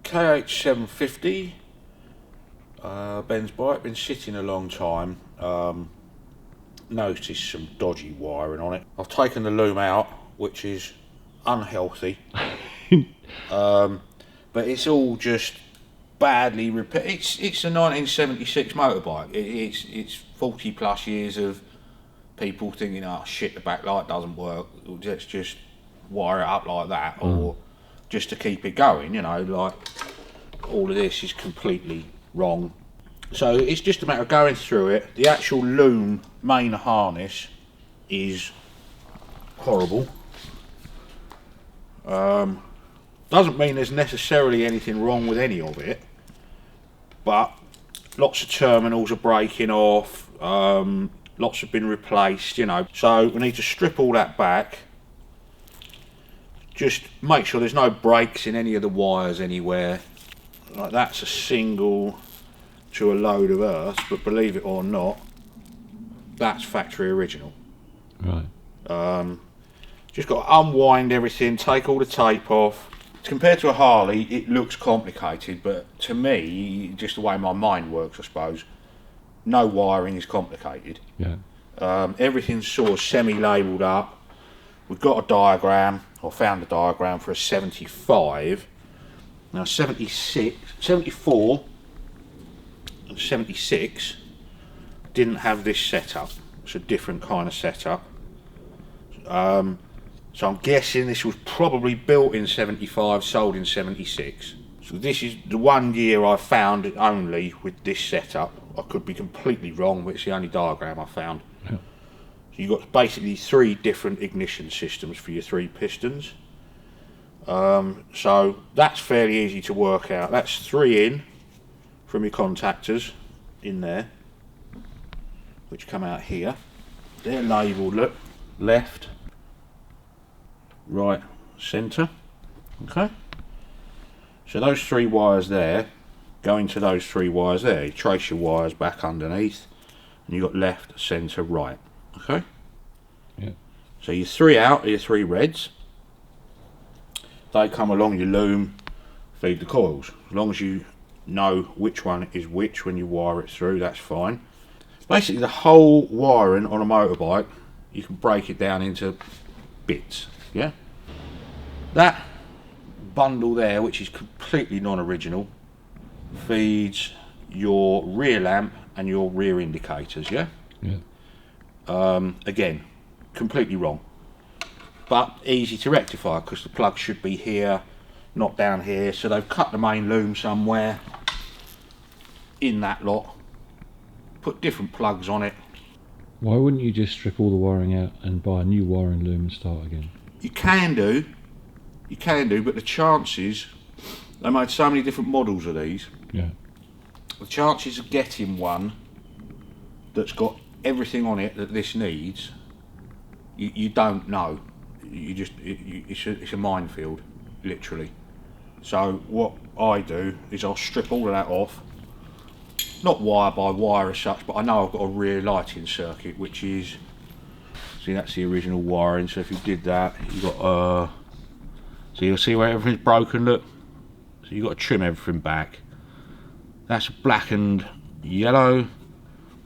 KH750, Ben's bike, been sitting a long time. Noticed some dodgy wiring on it. I've taken the loom out, which is unhealthy, but it's all just badly repaired. It's a 1976 motorbike. It's 40 plus years of people thinking, oh shit, the backlight doesn't work, let's just wire it up like that, or just to keep it going, you know, like all of this is completely wrong. So it's just a matter of going through it. The actual loom main harness is horrible. Doesn't mean there's necessarily anything wrong with any of it, but lots of terminals are breaking off, lots have been replaced, you know. So we need to strip all that back. Just make sure there's no breaks in any of the wires anywhere. Like that's a single to a load of earth, but believe it or not, that's factory original. Right. Just got to unwind everything, take all the tape off. Compared to a Harley, it looks complicated, but to me, just the way my mind works, I suppose, no wiring is complicated. Yeah. Everything's sort of semi-labelled up. We've got a diagram, or found a diagram for a 75. Now 76, 74 and 76 didn't have this setup. It's a different kind of setup. So I'm guessing this was probably built in 75, sold in 76. So this is the 1 year I found it only with this setup. I could be completely wrong, but it's the only diagram I found. Yeah. So you've got basically 3 different ignition systems for your 3 pistons. So that's fairly easy to work out. That's 3 in from your contactors in there, which come out here. They're labelled, look, left, right, centre. Okay. So those 3 wires there go into those 3 wires there. You trace your wires back underneath, and you've got left, centre, right. Okay. Yeah. So your 3 out are your 3 reds. They come along your loom, feed the coils. As long as you know which one is which when you wire it through, that's fine. Basically the whole wiring on a motorbike, you can break it down into bits, yeah? That bundle there, which is completely non-original, feeds your rear lamp and your rear indicators, yeah? Yeah. Again, completely wrong, but easy to rectify because the plug should be here, not down here. So they've cut the main loom somewhere in that lot, put different plugs on it. Why wouldn't you just strip all the wiring out and buy a new wiring loom and start again? You can do, but the chances, they made so many different models of these, Yeah. the chances of getting one that's got everything on it that this needs, you don't know. You just, it's a minefield, literally. So what I do is I'll strip all of that off, not wire by wire as such, but I know I've got a rear lighting circuit, which is, see, that's the original wiring. So if you did that, you got so you'll see where everything's broken, look. So you've got to trim everything back. That's black and yellow.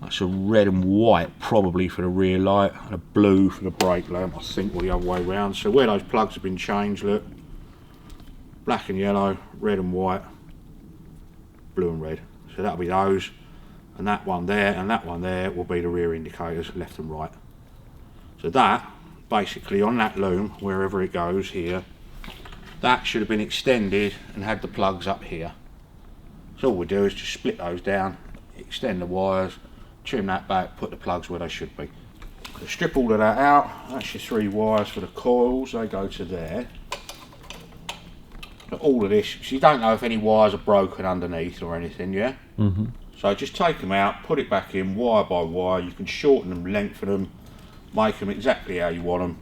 That's a red and white probably for the rear light, and a blue for the brake lamp, I think, or the other way around. So where those plugs have been changed, look, black and yellow, red and white, blue and red. So that'll be those, and that one there and that one there will be the rear indicators, left and right. So that, basically on that loom, wherever it goes here, that should have been extended and had the plugs up here. So all we do is just split those down, extend the wires, trim that back, put the plugs where they should be. So strip all of that out. That's your 3 wires for the coils, they go to there. But all of this, so you don't know if any wires are broken underneath or anything, yeah? Mm-hmm. So just take them out, put it back in wire by wire. You can shorten them, lengthen them, make them exactly how you want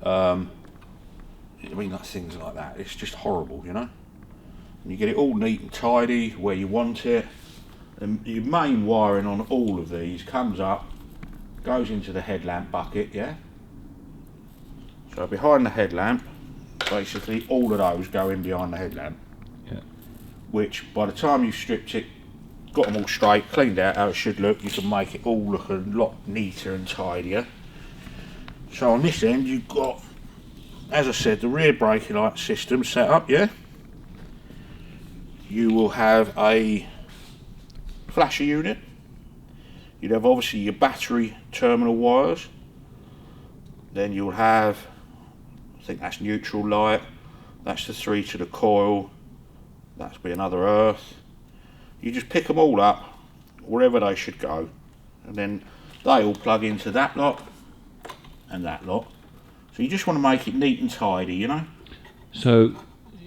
them. I mean, like things like that, it's just horrible, you know? And you get it all neat and tidy where you want it. And your main wiring on all of these comes up, goes into the headlamp bucket, yeah? So behind the headlamp, basically all of those go in behind the headlamp. Yeah. which by the time you've stripped it, got them all straight, cleaned out how it should look, you can make it all look a lot neater and tidier. So on this end you've got, as I said, the rear braking light system set up, yeah? You will have a flasher unit. You'd have obviously your battery terminal wires. Then you'll have, I think that's neutral light. That's the 3 to the coil. That's be another earth. You just pick them all up wherever they should go, and then they all plug into that lot and that lot. So you just want to make it neat and tidy, you know. So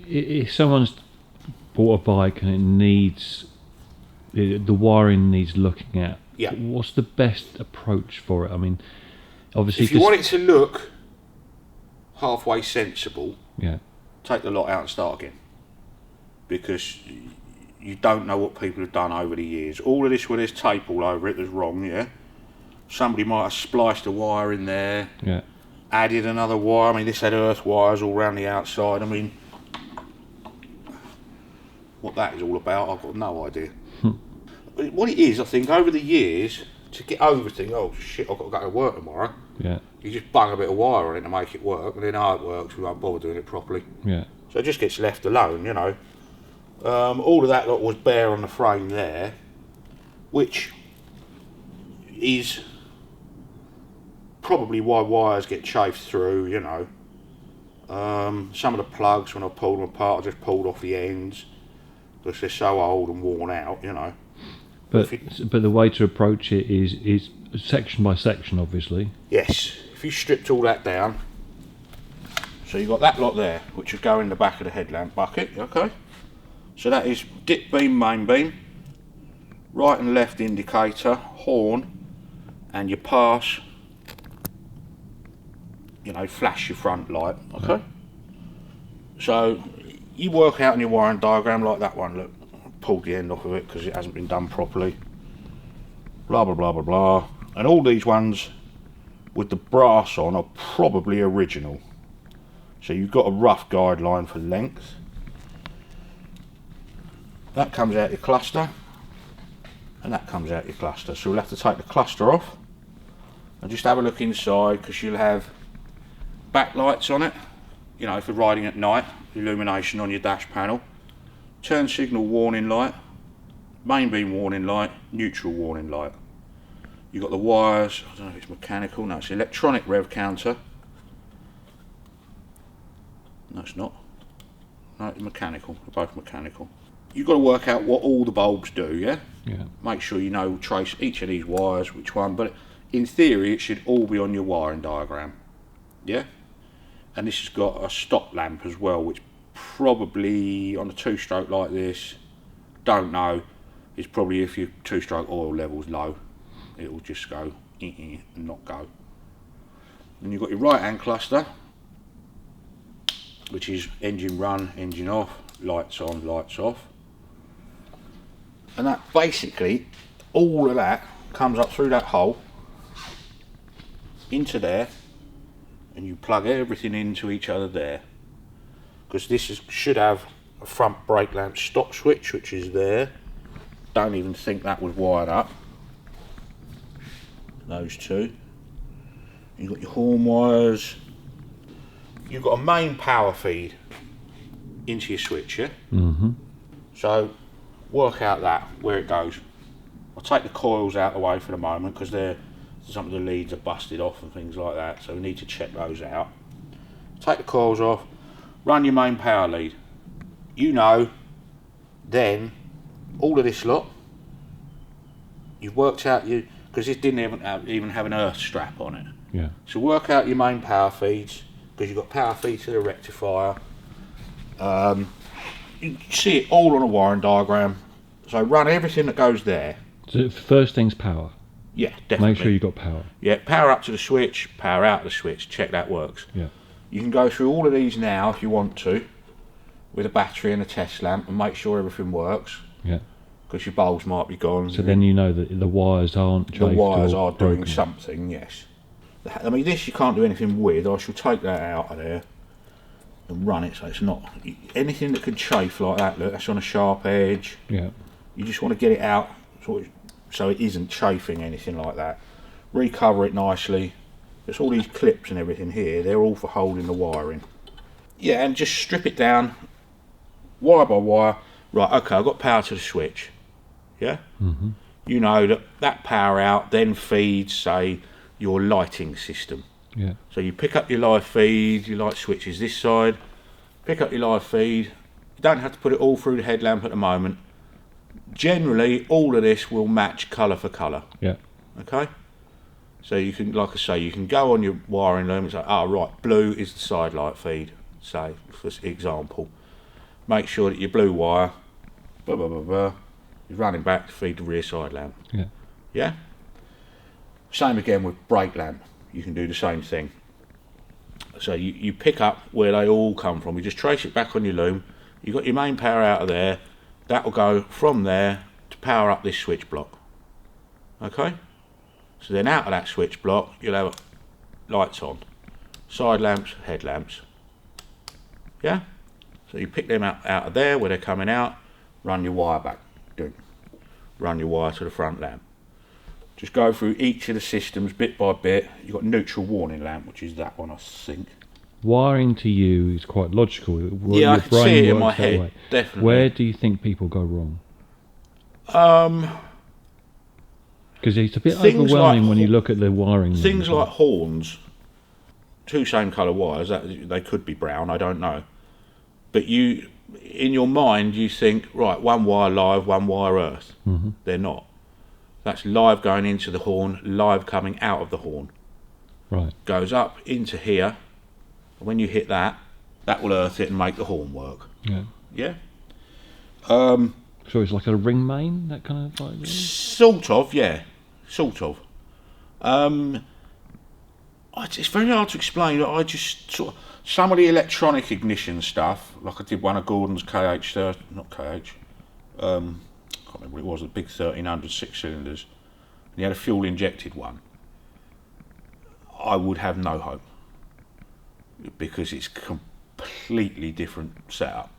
if someone's bought a bike and it needs the wiring needs looking at, Yeah. what's the best approach for it? I mean, obviously, If you want it to look halfway sensible, yeah, take the lot out and start again, because you don't know what people have done over the years. All of this where there's tape all over it that's wrong, yeah. Somebody might have spliced a wire in there, yeah, added another wire. I mean, this had earth wires all around the outside. I mean, what that is all about, I've got no idea. What it is, I think, over the years, to get over things, oh shit, I've got to go to work tomorrow. yeah, You just bung a bit of wire on it to make it work, and then how it works, we won't bother doing it properly. yeah. So it just gets left alone, you know. All of that lot was bare on the frame there, which is probably why wires get chafed through, you know. Some of the plugs, when I pulled them apart, I just pulled off the ends because they're so old and worn out, you know. But the way to approach it is section by section, obviously. Yes, if you stripped all that down, so you've got that lot there, which would go in the back of the headlamp bucket, okay? So that is dip beam, main beam, right and left indicator, horn, and your pass, you know, flash your front light, okay? So you work out in your wiring diagram like that one, look, I pulled the end off of it because it hasn't been done properly, blah blah blah blah blah, and all these ones with the brass on are probably original. So you've got a rough guideline for length. That comes out your cluster, and that comes out your cluster. So we'll have to take the cluster off and just have a look inside, because you'll have backlights on it, you know, if you're riding at night, illumination on your dash panel, turn signal warning light, main beam warning light, neutral warning light. You've got the wires, I don't know if it's mechanical, no, it's electronic rev counter. No, it's not. No, it's mechanical, they're both mechanical. You've got to work out what all the bulbs do, yeah? Yeah. Make sure you know, trace each of these wires, which one, but in theory it should all be on your wiring diagram, yeah? And this has got a stop lamp as well, which probably on a two-stroke like this, don't know, is probably if your two-stroke oil level's low, it will just go and not go. And you've got your right hand cluster, which is engine run, engine off, lights on, lights off. And that basically, all of that comes up through that hole into there, and you plug everything into each other there, because this should have a front brake lamp stop switch, which is there. Don't even think that was wired up, those two. You've got your horn wires, you've got a main power feed into your switch, yeah? Mm-hmm. So work out that, where it goes. I'll take the coils out of the way for the moment, because some of the leads are busted off and things like that, so we need to check those out. Take the coils off, run your main power lead. You know, then all of this lot, you've worked out because this didn't even have an earth strap on it. Yeah. So work out your main power feeds, because you've got power feed to the rectifier. You see it all on a wiring diagram, so run everything that goes there. So first thing's power. Yeah, definitely. Make sure you've got power. Yeah, power up to the switch, power out the switch, check that works. Yeah. You can go through all of these now if you want to, with a battery and a test lamp, and make sure everything works. Yeah. Because your bulbs might be gone. So then you know that the wires aren't chafed. The wires or are doing broken. something, yes. I mean, this you can't do anything with. I shall take that out of there. and run it so it's not anything that could chafe like that. Look, that's on a sharp edge. Yeah. You just want to get it out so it isn't chafing anything like that. Recover it nicely. There's all these clips and everything here. They're all for holding the wiring. Yeah, and just strip it down wire by wire. Right, okay, I've got power to the switch. Yeah? Mm-hmm. You know that power out then feeds, say, your lighting system. Yeah. So you pick up your live feed, your light switch is this side, pick up your live feed. You don't have to put it all through the headlamp at the moment. Generally, all of this will match colour for colour. Yeah. Okay? So you can, like I say, you can go on your wiring loom and say, oh right, blue is the side light feed, say, for example. Make sure that your blue wire, blah, blah, blah, blah, is running back to feed the rear side lamp. Yeah. Yeah? Same again with brake lamp. You can do the same thing. So you pick up where they all come from. You just trace it back on your loom. You've got your main power out of there. That will go from there to power up this switch block. Okay? So then out of that switch block, you'll have lights on. Side lamps, headlamps. Yeah? So you pick them out of there where they're coming out, run your wire back. Run your wire to the front lamp. Just go through each of the systems bit by bit. You've got neutral warning lamp, which is that one, I think. Wiring to you is quite logical. Yeah, I can see it in my head, definitely. Where do you think people go wrong? Because it's a bit Things overwhelming like when you look at the wiring. Things like horns, two same colour wires, they could be brown, I don't know. But you, in your mind, you think, right, one wire live, one wire earth. Mm-hmm. They're not. That's live going into the horn, live coming out of the horn. Right. Goes up into here. When you hit that, that will earth it and make the horn work. Yeah. Yeah? So it's like a ring main, that kind of like. Sort of, yeah. Sort of. It's very hard to explain. I just sort of, some of the electronic ignition stuff, like I did one of Gordon's KH, not KH, I can't remember what it was, a big 1300 6 cylinders, and he had a fuel injected one. I would have no hope because it's completely different setup.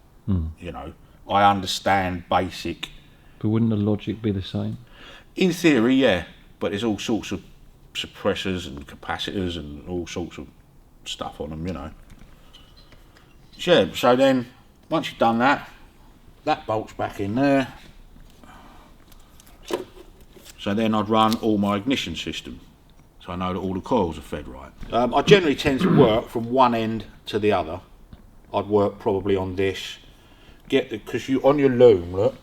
You know, I understand basic. But wouldn't the logic be the same? In theory, yeah, but there's all sorts of suppressors and capacitors and all sorts of stuff on them, you know. Yeah, so then once you've done that, that bolts back in there. So then I'd run all my ignition system, so I know that all the coils are fed right. I generally tend to work from one end to the other. I'd work probably on this, because you on your loom, look,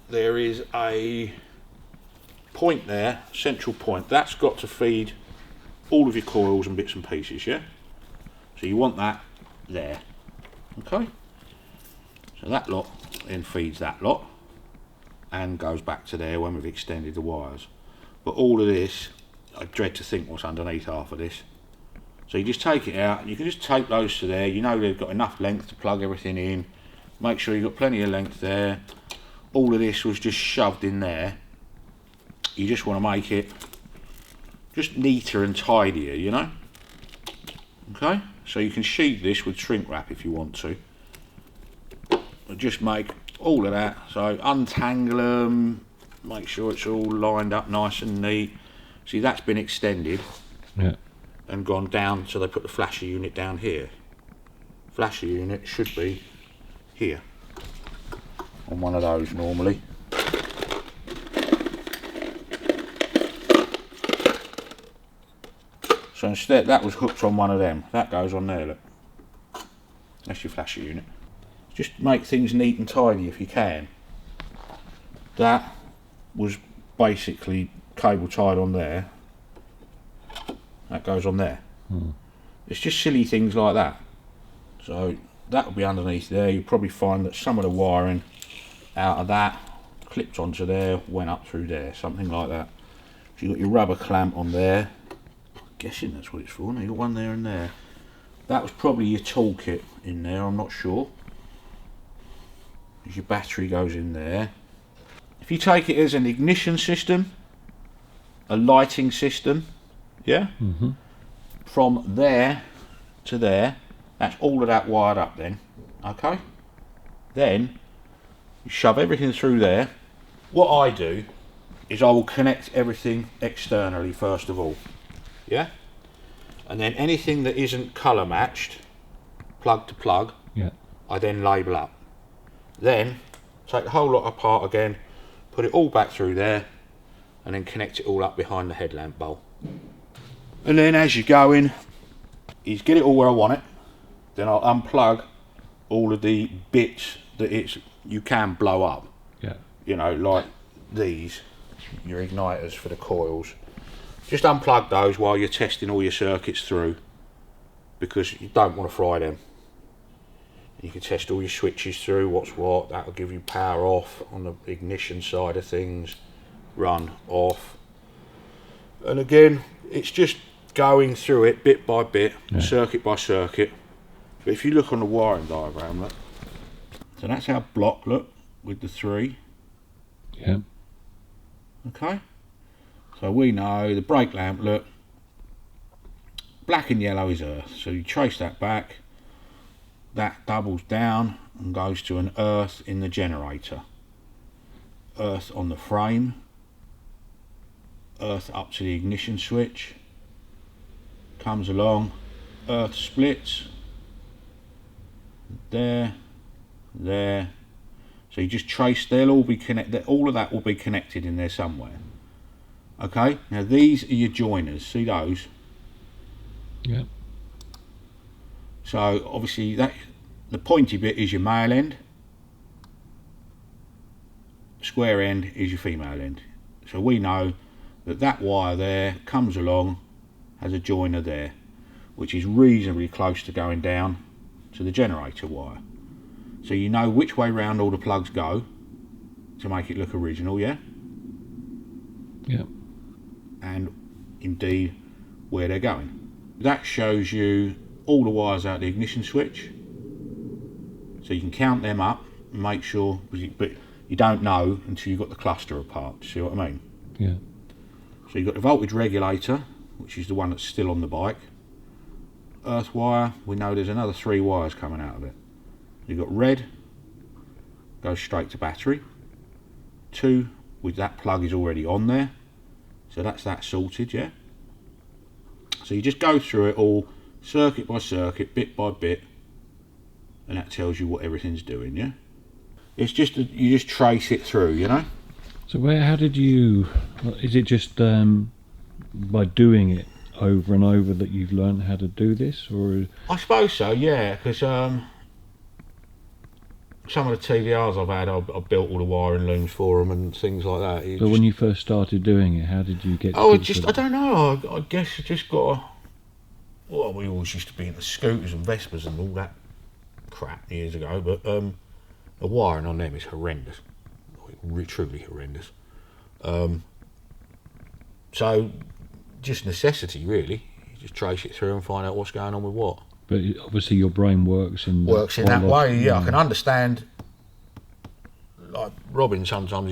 there is a point there, central point, that's got to feed all of your coils and bits and pieces, yeah? So you want that there, okay? So that lot then feeds that lot and goes back to there when we've extended the wires. But all of this, I dread to think what's underneath half of this. So you just take it out, and you can just tape those to there. You know they've got enough length to plug everything in. Make sure you've got plenty of length there. All of this was just shoved in there. You just want to make it just neater and tidier, you know? Okay, so you can sheathe this with shrink wrap if you want to. But just make all of that, so untangle them, make sure it's all lined up nice and neat. See, that's been extended. Yeah. And gone down, so they put the flasher unit down here. Flasher unit should be here on one of those normally. So instead, that was hooked on one of them. That goes on there, look. That's your flasher unit. Just make things neat and tidy if you can. That was basically cable tied on there. That goes on there. It's just silly things like that. So that will be underneath there. You'll probably find that some of the wiring out of that clipped onto there, went up through there, something like that. So you've got your rubber clamp on there. I'm guessing that's what it's for. No, you've got one there and there. That was probably your toolkit in there, I'm not sure. Your battery goes in there. If you take it as an ignition system, a lighting system, yeah? Mm-hmm. From there, to there. That's all of that wired up then. Okay? Then you shove everything through there. What I do is I will connect everything externally first of all. Yeah? And then anything that isn't colour matched, plug to plug, Yeah. I then label up. Then take the whole lot apart again, put it all back through there, and then connect it all up behind the headlamp bowl. And then as you're going, is get it all where I want it. Then I'll unplug all of the bits that you can blow up. Yeah. You know, like these, your igniters for the coils. Just unplug those while you're testing all your circuits through, because you don't want to fry them. You can test all your switches through, what's what. That'll give you power off on the ignition side of things, run off. And again, it's just going through it bit by bit, circuit by circuit. But if you look on the wiring diagram, look, so that's our block, look, with the 3. Yeah. Okay, so we know the brake lamp, look, black and yellow is earth, so you trace that back, that doubles down and goes to an earth in the generator, earth on the frame, earth up to the ignition switch, comes along, earth splits, there, so you just trace, they'll all be connected, all of that will be connected in there somewhere. Okay, now these are your joiners, see those? Yeah. So obviously the pointy bit is your male end, square end is your female end. So we know that wire there comes along, has a joiner there, which is reasonably close to going down to the generator wire. So you know which way round all the plugs go to make it look original, yeah? Yeah. And indeed where they're going. That shows you all the wires out the ignition switch, so you can count them up and make sure, but you don't know until you've got the cluster apart. See what I mean? Yeah. So you've got the voltage regulator, which is the one that's still on the bike. Earth wire, we know there's another 3 wires coming out of it. You've got red, goes straight to battery. 2, with that plug is already on there, so that's that sorted, yeah? So you just go through it all, circuit by circuit, bit by bit, and that tells you what everything's doing, yeah? It's just, you just trace it through, you know? So how did you, is it just by doing it over and over that you've learned how to do this, or? I suppose so, yeah, because some of the TVRs I've had, I've built all the wiring looms for them and things like that. But when you first started doing it, how did you get? I don't know. I guess I just got. Well, we always used to be into scooters and Vespers and all that crap years ago, but the wiring on them is horrendous, truly horrendous. So just necessity, really. You just trace it through and find out what's going on with what. But obviously your brain works in that way, yeah. I can understand, like Robin sometimes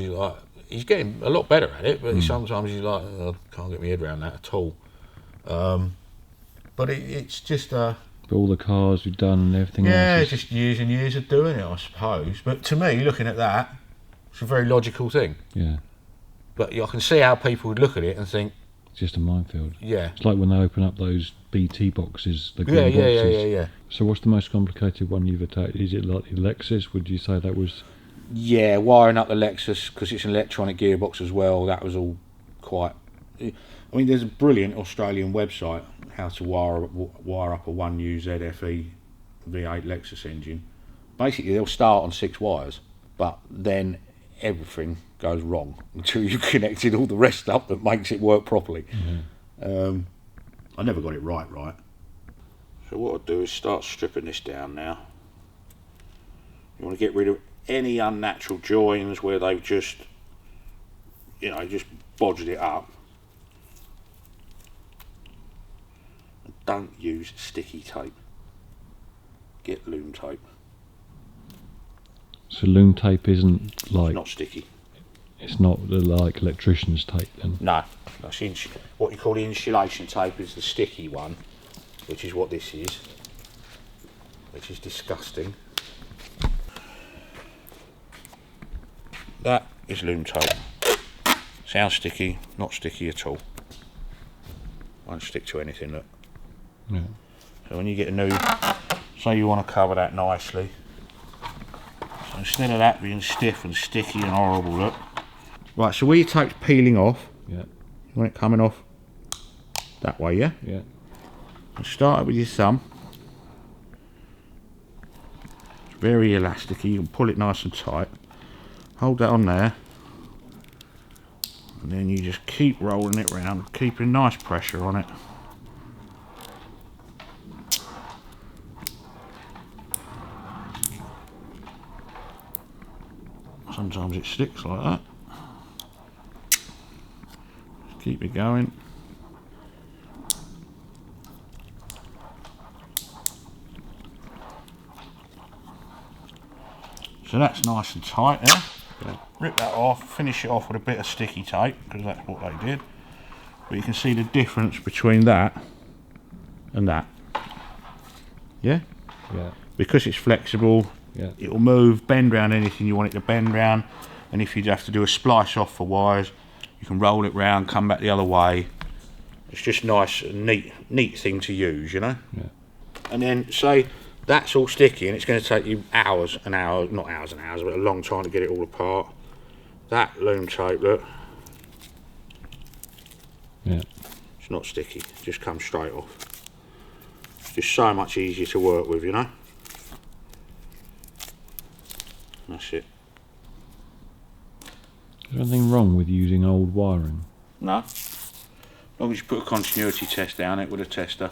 he's getting a lot better at it, but sometimes he's like, I can't get my head around that at all. But it's just but all the cars we've done and everything else. Yeah, just years and years of doing it, I suppose. But to me, looking at that, it's a very logical thing. Yeah. But I can see how people would look at it and think, it's just a minefield. Yeah. It's like when they open up those BT boxes, the green boxes. Yeah. So what's the most complicated one you've attacked? Is it like the Lexus? Would you say that was? Yeah, wiring up the Lexus, because it's an electronic gearbox as well. That was all quite. I mean, there's a brilliant Australian website how to wire up a 1U ZFE V8 Lexus engine. Basically, they'll start on 6 wires, but then everything goes wrong until you've connected all the rest up that makes it work properly. I never got it right. So what I'll do is start stripping this down now. You want to get rid of any unnatural joins where they've just bodged it up. And don't use sticky tape. Get loom tape. So loom tape isn't like... It's not sticky. It's not like electrician's tape then? No. That's what you call the insulation tape is the sticky one, which is what this is. which is disgusting. That is loom tape. Sounds sticky, not sticky at all. Won't stick to anything, look. Yeah. So when you get a new, say you want to cover that nicely, so instead of that being stiff and sticky and horrible, look. Right, so where your tape's peeling off, Yeah. you want it coming off that way, yeah? Yeah. And start it with your thumb. It's very elasticy, you can pull it nice and tight. Hold that on there. And then you just keep rolling it round, keeping nice pressure on it. Sometimes it sticks like that. Just keep it going. So that's nice and tight there. Yeah. Rip that off, finish it off with a bit of sticky tape, because that's what they did. But you can see the difference between that and that. Yeah? Yeah. Because it's flexible, Yeah. it'll move, bend round anything you want it to bend round. And if you have to do a splice off for wires, you can roll it round, come back the other way. It's just nice and neat thing to use, you know? Yeah. And then say that's all sticky and it's going to take you hours and hours, not hours and hours, but a long time to get it all apart. That loom tape, look, Yeah. it's not sticky, it just comes straight off. It's just so much easier to work with, you know? That's it. Is there anything wrong with using old wiring? No. As long as you put a continuity test down it with a tester.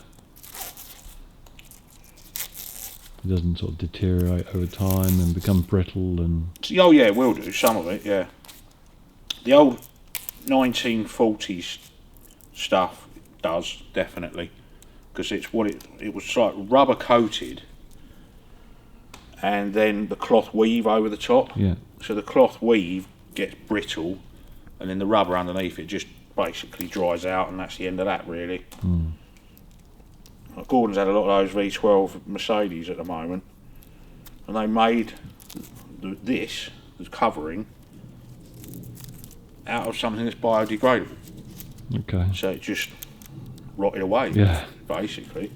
It doesn't sort of deteriorate over time and become brittle and... Oh yeah, it will do, some of it, yeah. The old 1940s stuff does, definitely. Because it's what it was like rubber coated and then the cloth weave over the top. Yeah. So the cloth weave gets brittle and then the rubber underneath it just basically dries out, and that's the end of that, really. Mm. Gordon's had a lot of those V12 Mercedes at the moment, and they made this, the covering, out of something that's biodegradable. Okay. So it just rotted away, Yeah. basically.